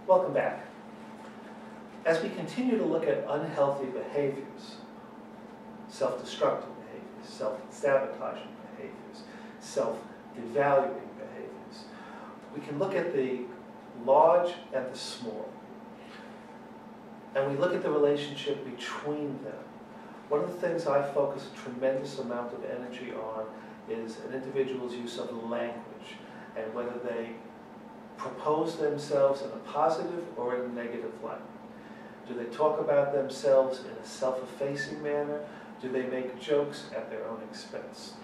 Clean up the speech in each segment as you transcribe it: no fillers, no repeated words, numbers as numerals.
Welcome back. As we continue to look at unhealthy behaviors, self-destructive behaviors, self-sabotaging behaviors, self-devaluing behaviors, we can look at the large and the small. And we look at the relationship between them. One of the things I focus a tremendous amount of energy on is an individual's use of language and whether they propose themselves in a positive or in a negative light. Do they talk about themselves in a self-effacing manner? Do they make jokes at their own expense?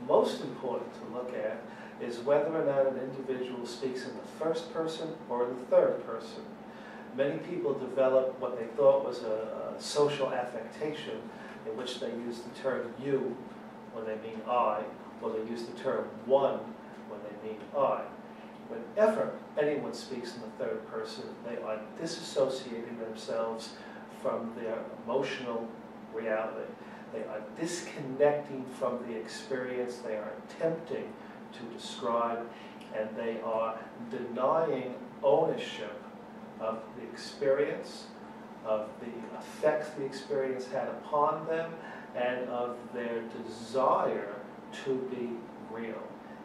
Most important to look at is whether or not an individual speaks in the first person or in the third person. Many people develop what they thought was a social affectation in which they use the term you when they mean I, or they use the term one when they mean I. Whenever anyone speaks in the third person, they are disassociating themselves from their emotional reality. They are disconnecting from the experience they are attempting to describe, and they are denying ownership of the experience, of the effects the experience had upon them, and of their desire to be real.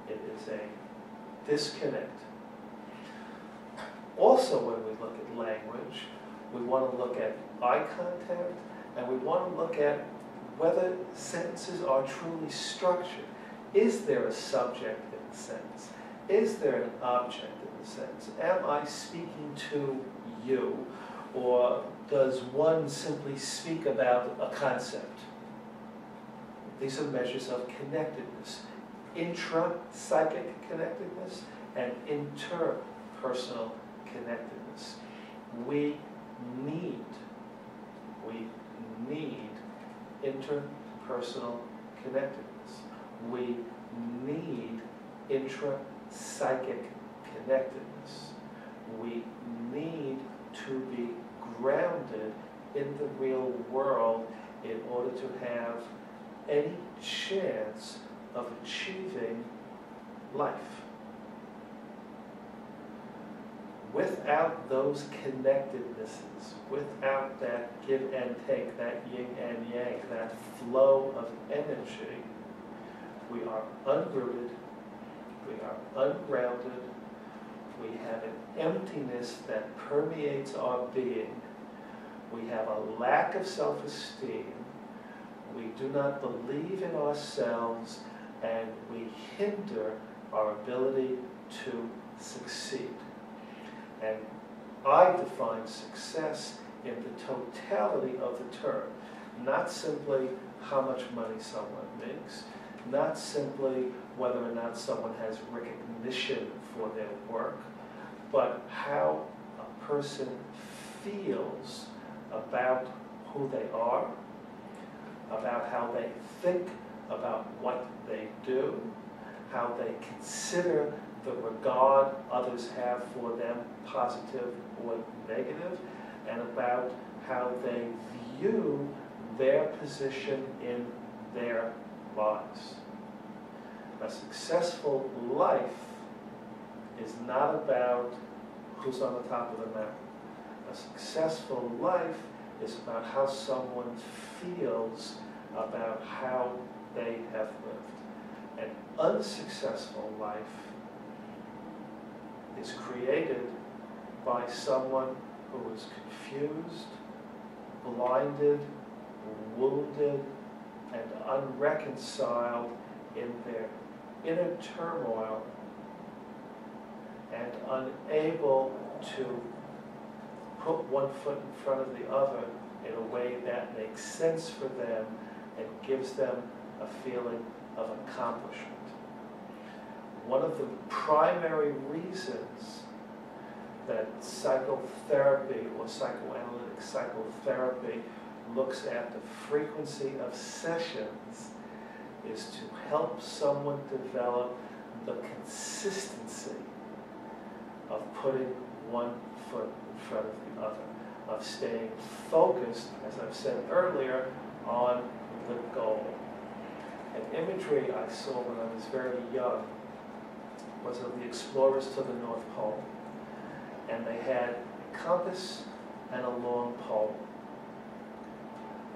It is a disconnect. Also, when we look at language, we want to look at eye contact, and we want to look at whether sentences are truly structured. Is there a subject in the sentence? Is there an object in the sentence? Am I speaking to you, or does one simply speak about a concept? These are measures of connectedness. Intra-psychic connectedness and interpersonal connectedness. We need interpersonal connectedness. We need intra-psychic connectedness. We need to be grounded in the real world in order to have any chance of achieving life. Without those connectednesses, without that give and take, that yin and yang, that flow of energy, we are unrooted, we are ungrounded, we have an emptiness that permeates our being, we have a lack of self-esteem, we do not believe in ourselves, and we hinder our ability to succeed. And I define success in the totality of the term, not simply how much money someone makes, not simply whether or not someone has recognition for their work, but how a person feels about who they are, about how they think, about what they do, how they consider the regard others have for them, positive or negative, and about how they view their position in their lives. A successful life is not about who's on the top of the mountain. A successful life is about how someone feels about how they have lived. An unsuccessful life is created by someone who is confused, blinded, wounded, and unreconciled in their inner turmoil and unable to put one foot in front of the other in a way that makes sense for them and gives them a feeling of accomplishment. One of the primary reasons that psychotherapy or psychoanalytic psychotherapy looks at the frequency of sessions is to help someone develop the consistency of putting one foot in front of the other, of staying focused, as I've said earlier, on the goal. An imagery I saw when I was very young was of the explorers to the North Pole. And they had a compass and a long pole.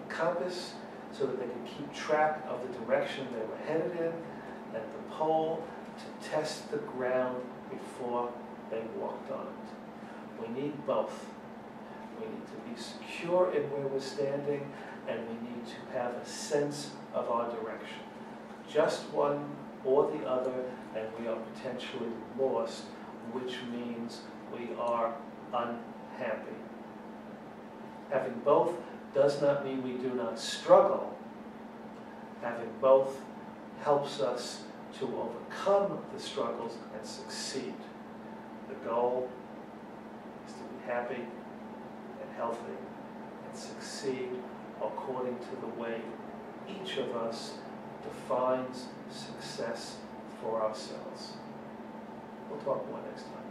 A compass so that they could keep track of the direction they were headed in, and the pole to test the ground before they walked on it. We need both. We need to be secure in where we're standing, and we need to have a sense of our direction. Just one or the other, and we are potentially lost, which means we are unhappy. Having both does not mean we do not struggle. Having both helps us to overcome the struggles and succeed. The goal is to be happy and healthy and succeed according to the way each of us defines success for ourselves. We'll talk more next time.